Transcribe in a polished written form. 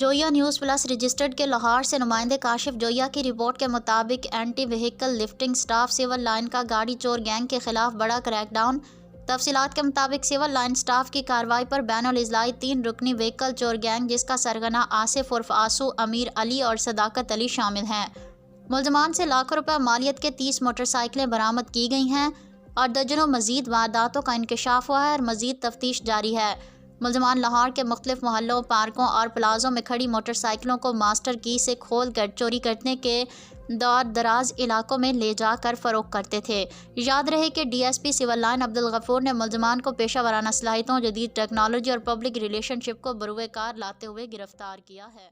جویا news plus registered کے لاہور سے نمائندے کاشف جویا کی رپورٹ کے مطابق anti vehicle lifting staff civil line کا گاڑی چور گینگ کے خلاف بڑا کریک ڈاؤن۔ تفصیلات کے مطابق سول لائن سٹاف کی کارروائی پر بین الاضلاعی 3 رکنی وہیکل چور گینگ جس کا سرغنہ آصف عرف آسو، امیر علی اور صداقت علی شامل ہیں۔ ملزمان سے لاکھوں روپے مالیت کے 30 موٹر سائیکلیں برآمد کی گئی ہیں اور درجنوں مزید وارداتوں کا انکشاف ہوا ہے اور مزید تفتیش جاری ہے۔ ملزمان لاہور کے مختلف محلوں، پارکوں اور پلازوں میں کھڑی موٹر سائیکلوں کو ماسٹر کی سے کھول کر چوری کرنے کے دور دراز علاقوں میں لے جا کر فروخت کرتے تھے۔ یاد رہے کہ D S P civil line Abdul Ghafoor نے ملزمان کو پیشہ ورانہ صلاحیتوں، جدید ٹیکنالوجی اور پبلک ریلیشن شپ کو بروئے کار لاتے ہوئے گرفتار کیا ہے۔